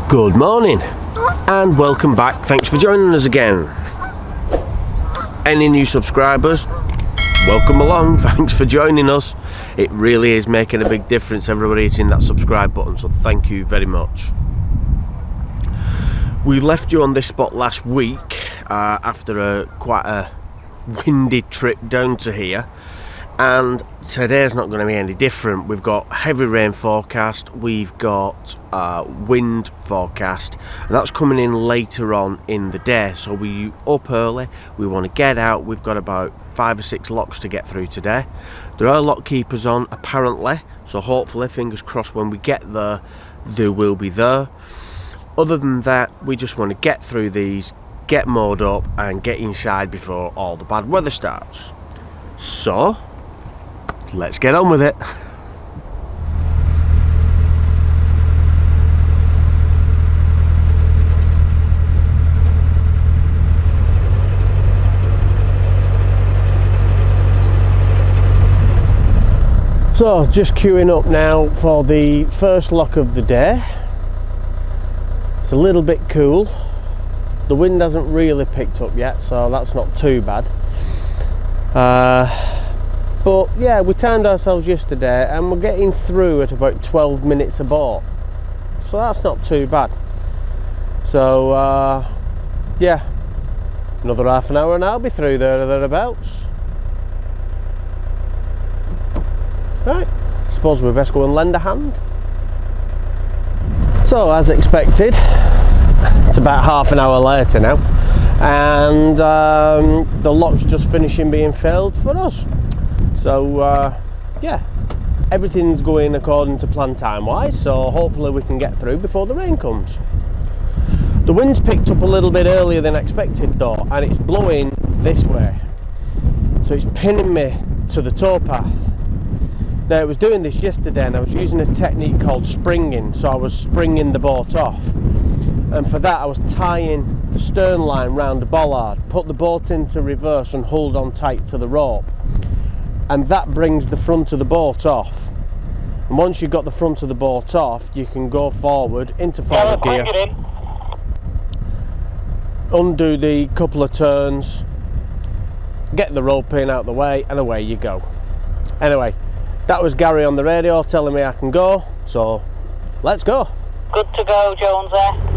Good morning and welcome back. Thanks for joining us again. Any new subscribers, welcome along. Thanks for joining us. It really is making a big difference, everybody, hitting that subscribe button, so thank you very much. We left you on this spot last week after quite a windy trip down to here, and today's not going to be any different. We've got heavy rain forecast, we've got wind forecast, and that's coming in later on in the day. So we up early, we want to get out. We've got about 5 or 6 locks to get through today. There are lock keepers on apparently, so hopefully, fingers crossed, when we get there, they will be there. Other than that, we just want to get through these, get moored up and get inside before all the bad weather starts. So let's get on with it. So just queuing up now for the first lock of the day. It's a little bit cool. The wind hasn't really picked up yet, so that's not too bad. But yeah, we timed ourselves yesterday and we're getting through at about 12 minutes a boat, so that's not too bad. So yeah, another half an hour and I'll be through there or thereabouts. Right, I suppose we best go and lend a hand. So as expected, it's about half an hour later now, and the lock's just finishing being filled for us. So yeah, everything's going according to plan time wise, so hopefully we can get through before the rain comes. The wind's picked up a little bit earlier than expected though, and it's blowing this way, so it's pinning me to the towpath. Now, I was doing this yesterday and I was using a technique called springing, so I was springing the boat off, and for that I was tying the stern line round the bollard, put the boat into reverse and hold on tight to the rope, and that brings the front of the boat off. And once you've got the front of the boat off, you can go forward into forward gear, undo the couple of turns, get the rope in out the way, and away you go. Anyway, that was Gary on the radio telling me I can go, so let's go. Good to go, Jones there.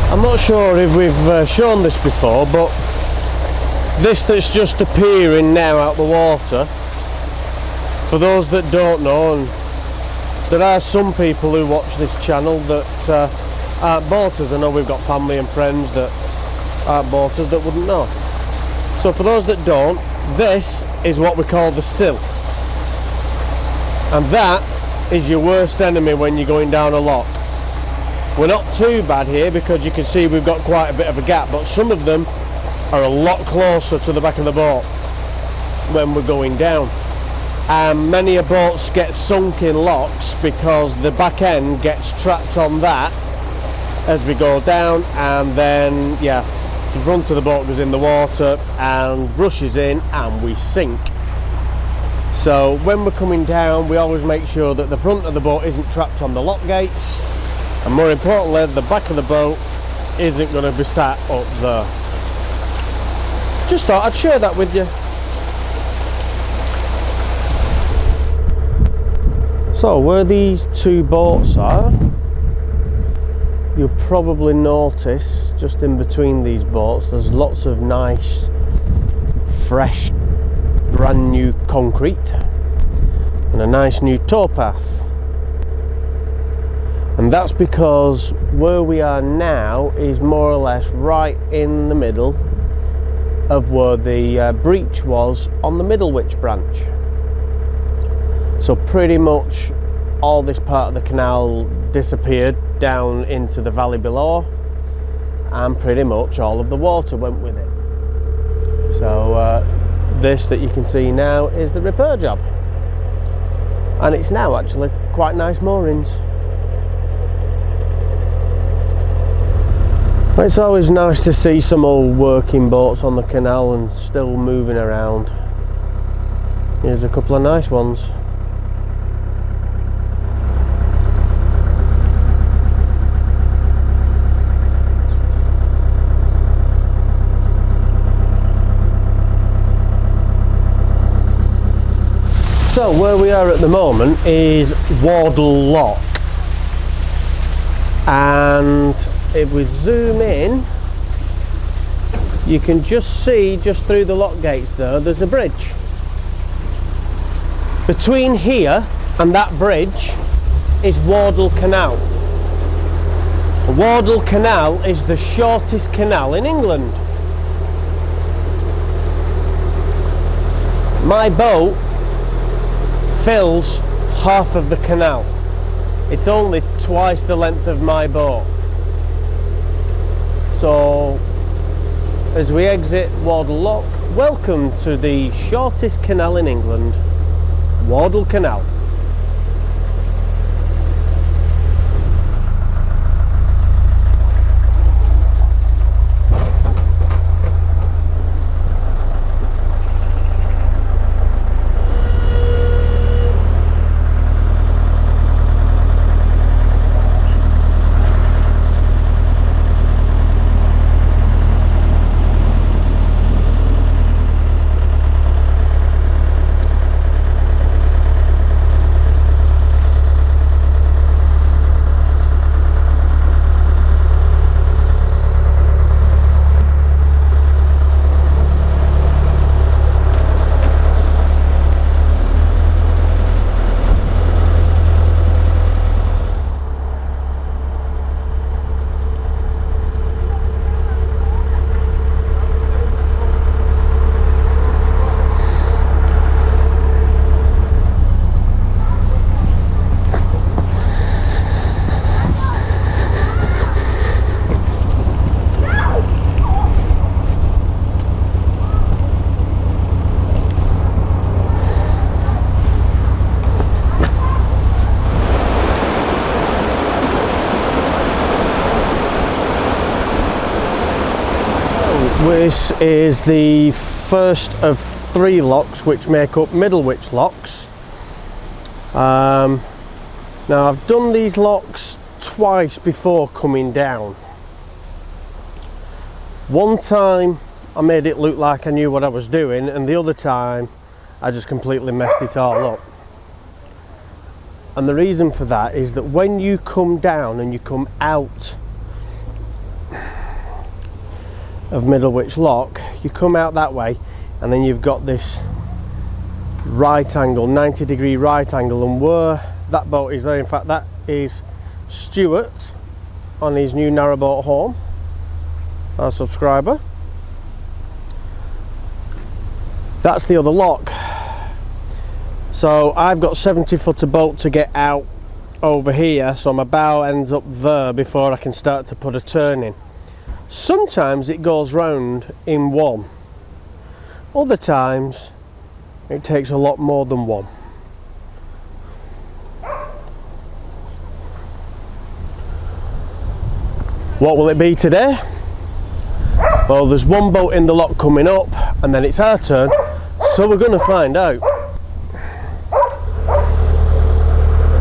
I'm not sure if we've shown this before, but this that's just appearing now out the water, for those that don't know, and there are some people who watch this channel that aren't boaters. I know we've got family and friends that aren't boaters that wouldn't know. So for those that don't, this is what we call the sill, and that is your worst enemy when you're going down a lock. We're not too bad here because you can see we've got quite a bit of a gap, but some of them are a lot closer to the back of the boat when we're going down. And many a boats get sunk in locks because the back end gets trapped on that as we go down, and then yeah, the front of the boat goes in the water and rushes in and we sink. So when we're coming down, we always make sure that the front of the boat isn't trapped on the lock gates, and more importantly, the back of the boat isn't going to be sat up there. Just thought I'd share that with you. So where these two boats are, you'll probably notice just in between these boats there's lots of nice fresh brand new concrete and a nice new towpath. And that's because where we are now is more or less right in the middle of where the breach was on the Middlewich branch. So pretty much all this part of the canal disappeared down into the valley below, and pretty much all of the water went with it. So this that you can see now is the repair job, and it's now actually quite nice moorings. It's always nice to see some old working boats on the canal and still moving around. Here's a couple of nice ones. So where we are at the moment is Wardle Lock, and if we zoom in, you can just see, just through the lock gates there's a bridge. Between here and that bridge is Wardle Canal. Wardle Canal is the shortest canal in England. My boat fills half of the canal. It's only twice the length of my boat. So as we exit Wardle Lock, welcome to the shortest canal in England, Wardle Canal. This is the first of 3 locks which make up Middlewich Locks. Now I've done these locks twice before coming down. One time I made it look like I knew what I was doing, and the other time I just completely messed it all up. And the reason for that is that when you come down and you come out of Middlewich Lock, you come out that way, and then you've got this right angle, 90-degree right angle, and where that boat is there, in fact that is Stuart on his new narrowboat home, our subscriber. That's the other lock. So I've got 70-footer boat to get out over here, so my bow ends up there before I can start to put a turn in. Sometimes it goes round in one, other times it takes a lot more than one. What will it be today? Well, there's one boat in the lock coming up, and then it's our turn, so we're going to find out.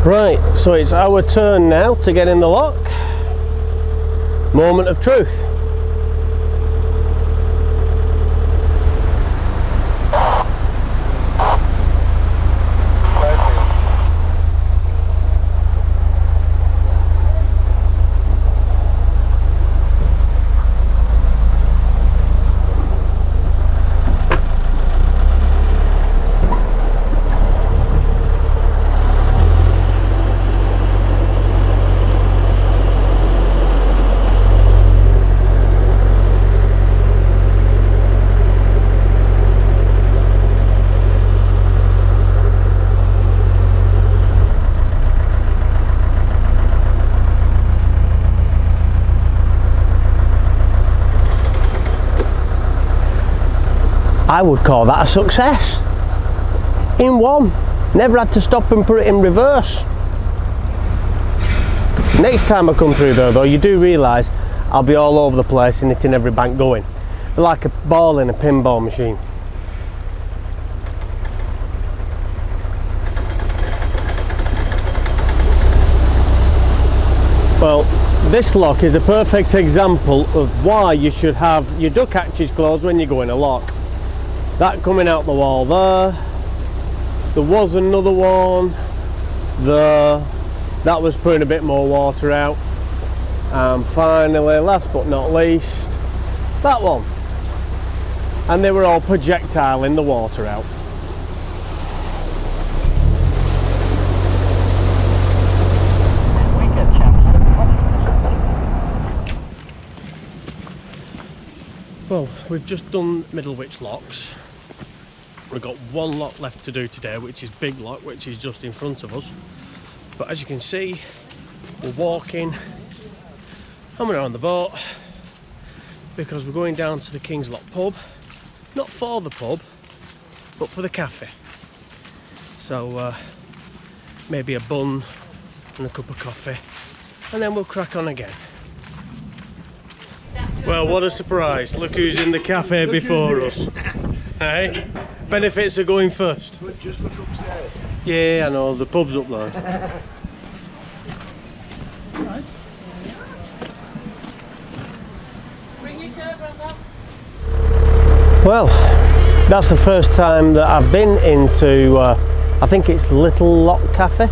Right, so it's our turn now to get in the lock. Moment of truth. I would call that a success. In one. Never had to stop and put it in reverse. Next time I come through there though, you do realise I'll be all over the place and hitting every bank going. Like a ball in a pinball machine. Well, this lock is a perfect example of why you should have your duck hatches closed when you go in a lock. That coming out the wall there. There was another one there. That was putting a bit more water out. And finally, last but not least, that one. And they were all projectiling the water out. Well, we've just done Middlewich Locks. We've got one lock left to do today, which is Big Lock, which is just in front of us. But as you can see, we're walking and we're on the boat because we're going down to the King's Lock pub. Not for the pub, but for the cafe. So maybe a bun and a cup of coffee, and then we'll crack on again. Well, what a surprise. Look who's in the cafe before us. Hey? Benefits of going first. But just look upstairs. Yeah, I know, the pub's up there. Well, that's the first time that I've been into, I think it's Little Lock Cafe,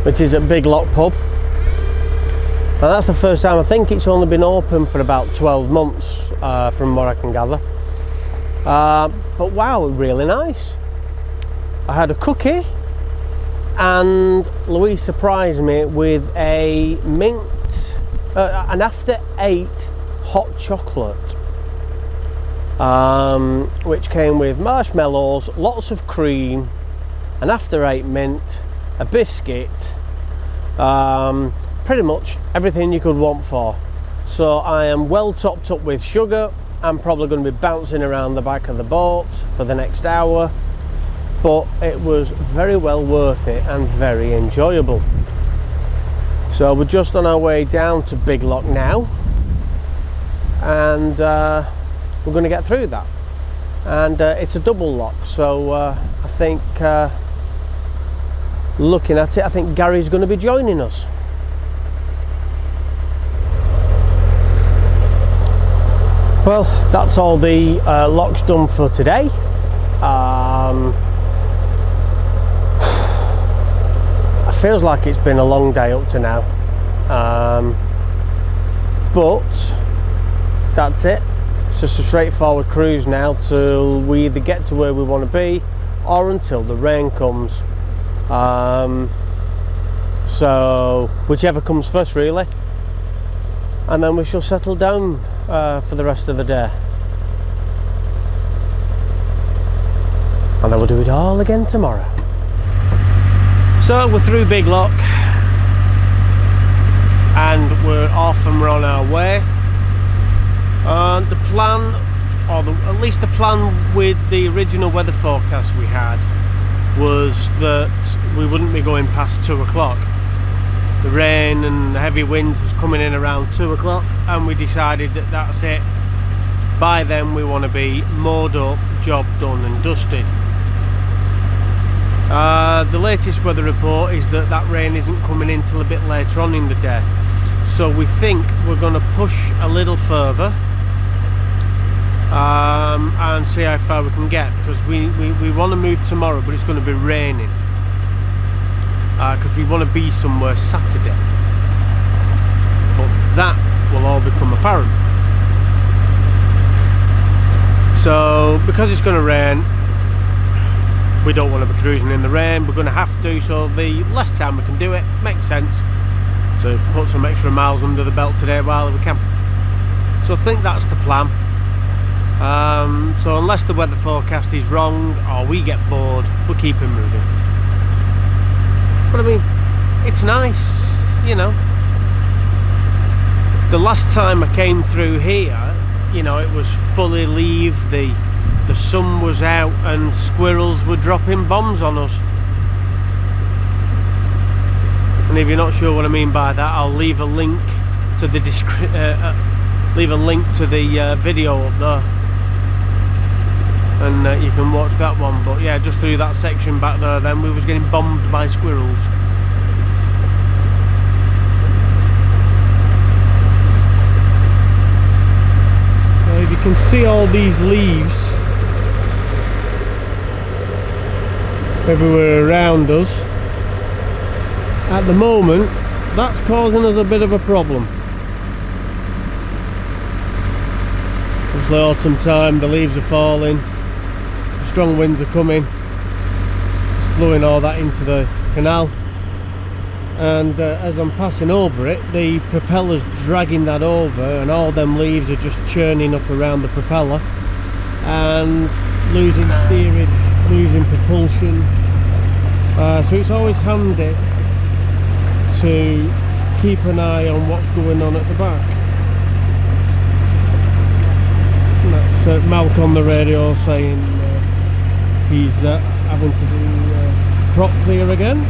which is at Big Lock Pub. And that's the first time. I think it's only been open for about 12 months from what I can gather. But wow, really nice. I had a cookie and Louise surprised me with a mint, an after 8 hot chocolate, which came with marshmallows, lots of cream, an after 8 mint, a biscuit, pretty much everything you could want for. So I am well topped up with sugar. I'm probably going to be bouncing around the back of the boat for the next hour, but it was very well worth it and very enjoyable. So we're just on our way down to Big Lock now, and we're going to get through that. And it's a double lock, so I think looking at it, I think Gary's going to be joining us. Well, that's all the locks done for today. It feels like it's been a long day up to now, but that's it. It's just a straightforward cruise now till we either get to where we want to be or until the rain comes. So whichever comes first really, and then we shall settle down for the rest of the day, and then we'll do it all again tomorrow. So we're through Big Lock and we're off and we're on our way. The plan, or at least the plan with the original weather forecast we had, was that we wouldn't be going past 2 o'clock. The rain and the heavy winds was coming in around 2 o'clock, and we decided that that's it. By then we want to be moored up, job done and dusted. The latest weather report is that that rain isn't coming in till a bit later on in the day, so we think we're going to push a little further and see how far we can get, because we want to move tomorrow, but it's going to be raining. Because we want to be somewhere Saturday, but that will all become apparent. So because it's going to rain, we don't want to be cruising in the rain. We're going to have to, so the less time we can do it, makes sense to put some extra miles under the belt today while we can. So I think that's the plan. So unless the weather forecast is wrong or we get bored, we'll keep it moving. But I mean, it's nice, you know. The last time I came through here, you know, it was fully leave, the the sun was out and squirrels were dropping bombs on us. And if you're not sure what I mean by that, I'll leave a link to the video up there, and you can watch that one. But yeah, just through that section back there, then we was getting bombed by squirrels. Now, if you can see all these leaves everywhere around us, at the moment, that's causing us a bit of a problem. It's the autumn time, the leaves are falling, the strong winds are coming, it's blowing all that into the canal, and as I'm passing over it, the propeller's dragging that over, and all them leaves are just churning up around the propeller and losing steerage, losing propulsion. So it's always handy to keep an eye on what's going on at the back. And that's Malk on the radio saying he's having to do prop clear again,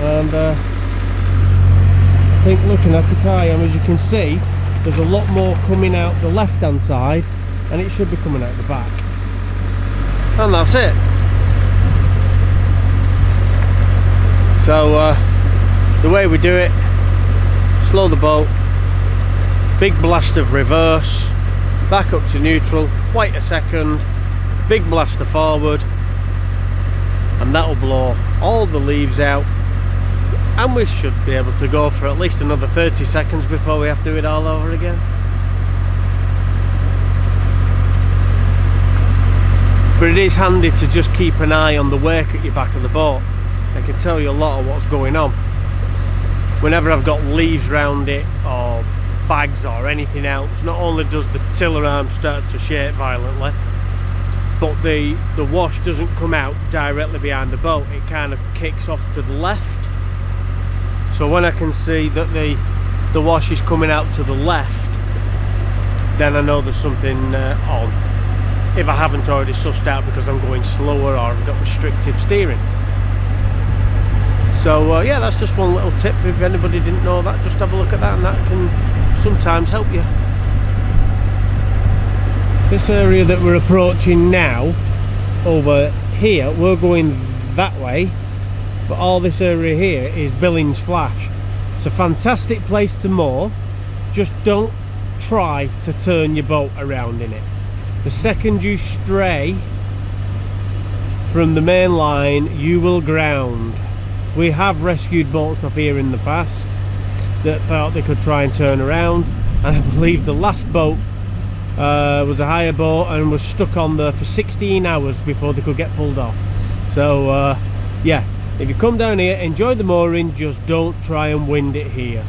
and I think looking at it, as you can see, there's a lot more coming out the left hand side, and it should be coming out the back, and that's it. So the way we do it, slow the boat, big blast of reverse, back up to neutral, wait a second, big blaster forward, and that'll blow all the leaves out, and we should be able to go for at least another 30 seconds before we have to do it all over again. But it is handy to just keep an eye on the wake at your back of the boat. I can tell you a lot of what's going on. Whenever I've got leaves round it, or bags or anything else, not only does the tiller arm start to shake violently, but the wash doesn't come out directly behind the boat, it kind of kicks off to the left. So when I can see that the wash is coming out to the left, then I know there's something on, if I haven't already sussed out because I'm going slower or I've got restrictive steering. So yeah, that's just one little tip. If anybody didn't know that, just have a look at that, and that can sometimes help you. This area that we're approaching now, over here, we're going that way, but all this area here is Billings Flash. It's a fantastic place to moor. Just don't try to turn your boat around in it. The second you stray from the main line, you will ground. We have rescued boats up here in the past that thought they could try and turn around, and I believe the last boat was a hire boat and was stuck on there for 16 hours before they could get pulled off. So yeah, if you come down here, enjoy the mooring, just don't try and wind it here.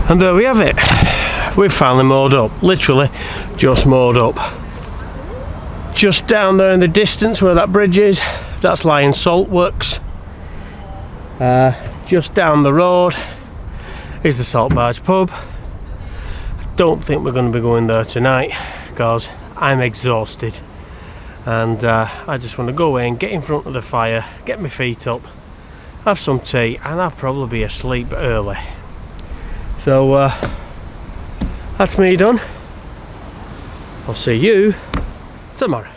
And there we have it. We've finally moored up, literally just moored up. Just down there in the distance where that bridge is, that's Lion Salt Works. Just down the road is the Salt Barge pub. I don't think we're going to be going there tonight because I'm exhausted, and I just want to go away and get in front of the fire, get my feet up, have some tea, and I'll probably be asleep early. So that's me done. I'll see you tomorrow.